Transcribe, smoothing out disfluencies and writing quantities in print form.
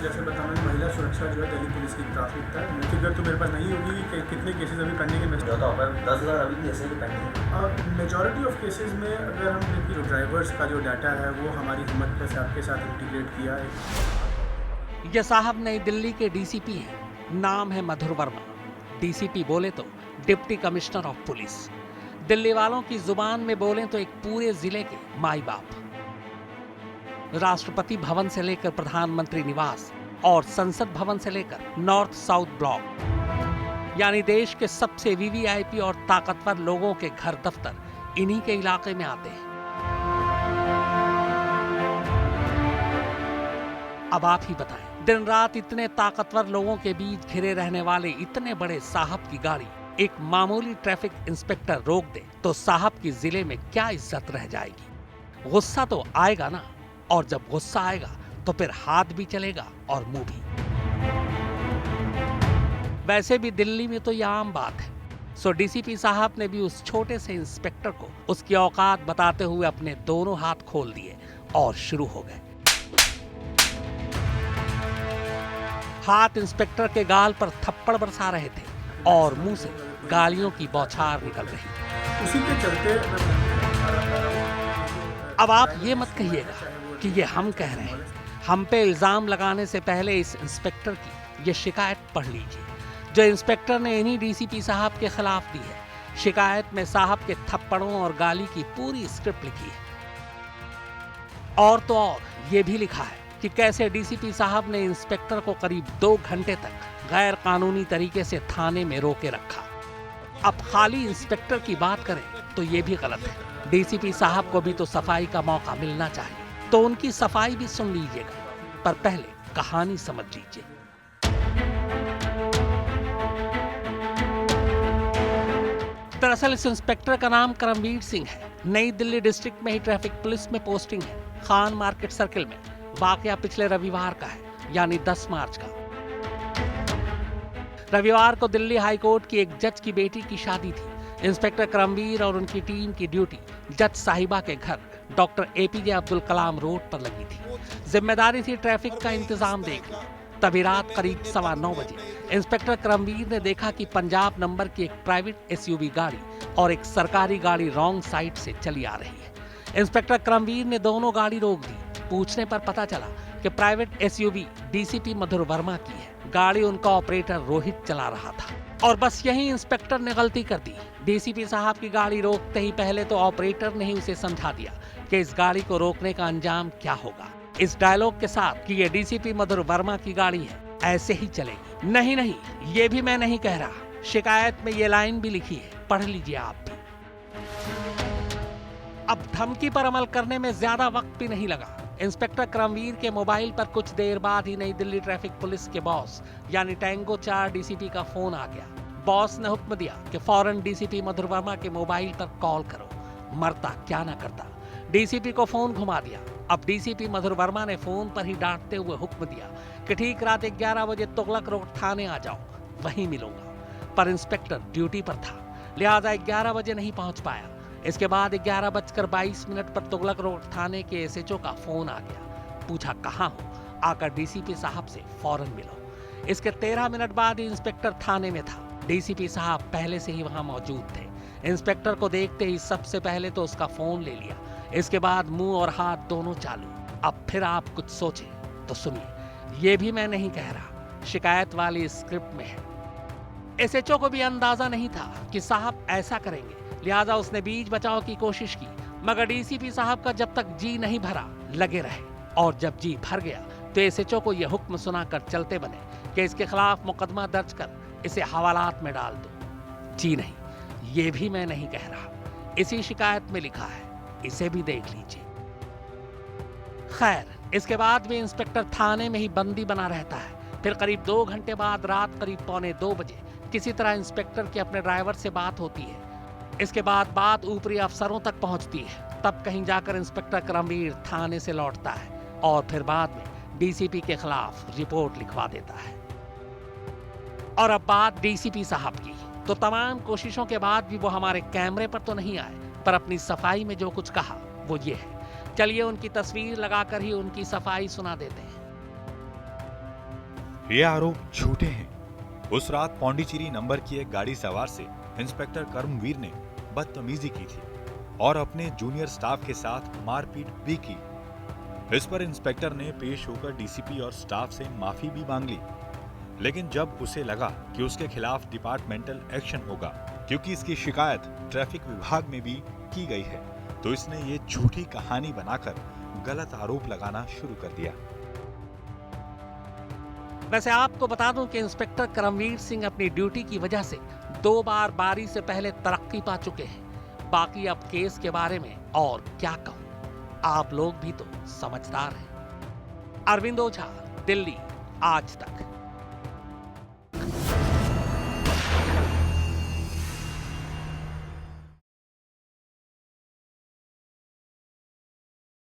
जैसे बताना महिला सुरक्षा जो है दिल्ली पुलिस की प्राथमिकता है। फिगर तो मेरे पास नहीं होगी कि कितने केसेस अभी पेंडिंग है। ज़्यादा हो पाए 10,000 अभी भी ऐसे ही पेंडिंग है। मेजॉरिटी ऑफ केसेस में अगर हम देखिए जो ड्राइवर्स का जो डाटा है वो हमारी हिम्मत प्लस आपके साथ इंटीग्रेट किया है। ये साहब नई दिल्ली के डीसीपी हैं, नाम है मधुर वर्मा। डीसीपी बोले तो deputy commissioner of police, Delhi वालों की जुबान में बोलें तो एक पूरे जिले के माई बाप। राष्ट्रपति भवन से लेकर प्रधानमंत्री निवास और संसद भवन से लेकर नॉर्थ साउथ ब्लॉक, यानी देश के सबसे वीवीआईपी और ताकतवर लोगों के घर दफ्तर इन्हीं के इलाके में आते हैं। अब आप ही बताएं, दिन रात इतने ताकतवर लोगों के बीच घिरे रहने वाले इतने बड़े साहब की गाड़ी एक मामूली ट्रैफिक इंस्पेक्टर रोक दे तो साहब की जिले में क्या इज्जत रह जाएगी? गुस्सा तो आएगा ना, और जब गुस्सा आएगा तो फिर हाथ भी चलेगा और मुंह भी। वैसे भी दिल्ली में तो यह आम बात है। सो डीसीपी साहब ने भी उस छोटे से इंस्पेक्टर को उसकी औकात बताते हुए अपने दोनों हाथ खोल दिए और शुरू हो गए। हाथ इंस्पेक्टर के गाल पर थप्पड़ बरसा रहे थे और मुंह से गालियों की बौछार निकल रही। उसी के चलते अब आप ये मत कहिएगा कि ये हम कह रहे हैं। हम पे इल्जाम लगाने से पहले इस इंस्पेक्टर की ये शिकायत पढ़ लीजिए, जो इंस्पेक्टर ने इन्हीं डीसीपी साहब के खिलाफ दी है। शिकायत में साहब के थप्पड़ों और गाली की पूरी स्क्रिप्ट लिखी है। और तो और ये भी लिखा है कि कैसे डीसीपी साहब ने इंस्पेक्टर को करीब 2 घंटे तक गैर कानूनी तरीके से थाने में रोके रखा। अब खाली इंस्पेक्टर की बात करें तो ये भी गलत है। डीसीपी साहब को भी तो सफाई का मौका मिलना चाहिए, तो उनकी सफाई भी सुन लीजिएगा, पर पहले कहानी समझ लीजिए। दरअसल इस इंस्पेक्टर का नाम करमवीर सिंह है। नई दिल्ली डिस्ट्रिक्ट में ही ट्रैफिक पुलिस में पोस्टिंग है। खान मार्केट सर्किल में। वाकया पिछले रविवार का है, यानी 10 मार्च का। रविवार को दिल्ली हाई कोर्ट की एक जज की बेटी की शादी थी। इंस्पेक्टर करमवीर और उनकी टीम की ड्यूटी जज साहिबा के घर doctor APJ Abdul Kalam road पर लगी थी। जिम्मेदारी थी ट्रैफिक का इंतजाम देखना। तभी रात करीब 9:15 बजे इंस्पेक्टर करमवीर ने देखा कि पंजाब नंबर की एक प्राइवेट एसयूवी गाड़ी और एक सरकारी गाड़ी रॉन्ग साइड से चली आ रही है। इंस्पेक्टर करमवीर ने दोनों गाड़ी रोक दी। पूछने पर पता चला कि प्राइवेट एसयूवी डीसीपी मधुर वर्मा की है। गाड़ी उनका ऑपरेटर रोहित चला रहा था, और बस यही इंस्पेक्टर ने गलती कर दी। डीसीपी साहब की गाड़ी रोकते ही पहले तो ऑपरेटर ने ही उसे समझा दिया कि इस गाड़ी को रोकने का अंजाम क्या होगा, इस डायलॉग के साथ कि ये डीसीपी मधुर वर्मा की गाड़ी है, ऐसे ही चलेगी। नहीं नहीं, ये भी मैं नहीं कह रहा, शिकायत में ये लाइन भी लिखी है, पढ़ लीजिए आप भी। अब धमकी पर अमल करने में ज्यादा वक्त भी नहीं लगा। इंस्पेक्टर करमवीर के मोबाइल पर कुछ देर बाद ही नई दिल्ली ट्रैफिक पुलिस के बॉस यानी टैंगो 4 डीसीपी का फोन आ गया। बॉस ने हुक्म दिया कि फौरन डीसीपी मधुर वर्मा के मोबाइल पर कॉल करो। मरता क्या ना करता, डीसीपी को फोन घुमा दिया। अब डीसीपी मधुर वर्मा ने फोन पर ही डांटते हुए हुक्म दिया कि ठीक रात 11 बजे तुगलक रोड थाने आ जाओ, वहीं मिलूंगा। पर इंस्पेक्टर ड्यूटी पर था, लिहाजा 11 बजे नहीं पहुंच पाया। इसके बाद 11:22 पर तुगलक रोड थाने के एसएचओ का फोन आ गया। पूछा कहाँ हो, आकर डीसीपी साहब से फौरन मिलो। इसके 13 मिनट बाद ही इंस्पेक्टर थाने में था। डीसीपी साहब पहले से ही वहां मौजूद थे। इंस्पेक्टर को देखते ही सबसे पहले तो उसका फोन ले लिया, इसके बाद मुंह और हाथ दोनों चालू। अब फिर आप कुछ सोचें तो सुनिए, ये भी मैं नहीं कह रहा, शिकायत वाली स्क्रिप्ट में है। एसएचओ को भी अंदाजा नहीं था कि साहब ऐसा करेंगे, लिहाजा उसने बीच बचाव की कोशिश की, मगर डीसीपी साहब का जब तक जी नहीं भरा लगे रहे, और जब जी भर गया तो एसएचओ को यह हुक्म सुनाकर चलते बने कि इसके खिलाफ मुकदमा दर्ज कर इसे हवालात में डाल दो। जी नहीं, ये भी मैं नहीं कह रहा, इसी शिकायत में लिखा है, इसे भी देख लीजिए। खैर, इसके बाद भी इंस्पेक्टर थाने में ही बंदी बना रहता है। फिर करीब 2 घंटे बाद रात करीब 1:45 बजे किसी तरह इंस्पेक्टर की अपने ड्राइवर से बात होती है। इसके बाद बात ऊपरी अफसरों तक पहुंचती है। तब कहीं जाकर इंस्पेक्टर करमवीर थाने से लौटता है और फिर बाद में डीसीपी के खिलाफ रिपोर्ट लिखवा देता है। और अब बात डीसीपी साहब की, तो तमाम कोशिशों के बाद भी वो हमारे कैमरे पर तो नहीं आए, पर अपनी सफाई में जो कुछ कहा वो ये है। चलिए उनकी तस्वीर लगाकर ही उनकी सफाई सुना देते हैं। ये आरोप झूठे हैं। उस रात पौंडीचेरी नंबर की एक गाड़ी सवार से इंस्पेक्टर कर्मवीर ने बदतमीजी की थी और अपने जूनियर स्टाफ के साथ मारपीट भी की। इस पर इंस्पेक्टर ने पेश होकर डीसीपी और स्टाफ से माफी भी मांग ली, लेकिन जब उसे लगा कि उसके खिलाफ डिपार्टमेंटल एक्शन होगा क्योंकि इसकी शिकायत ट्रैफिक विभाग में भी की गई है, तो इसने ये झूठी कहानी बनाकर गलत आरोप लगाना शुरू कर दिया। वैसे आपको बता दूं कि इंस्पेक्टर करमवीर सिंह अपनी ड्यूटी की वजह से 2 बार बारी से पहले तरक्की पा चुके हैं। बाकी अब केस के बारे में और क्या कहूं, आप लोग भी तो समझदार हैं। अरविंद ओझा, दिल्ली, आज तक।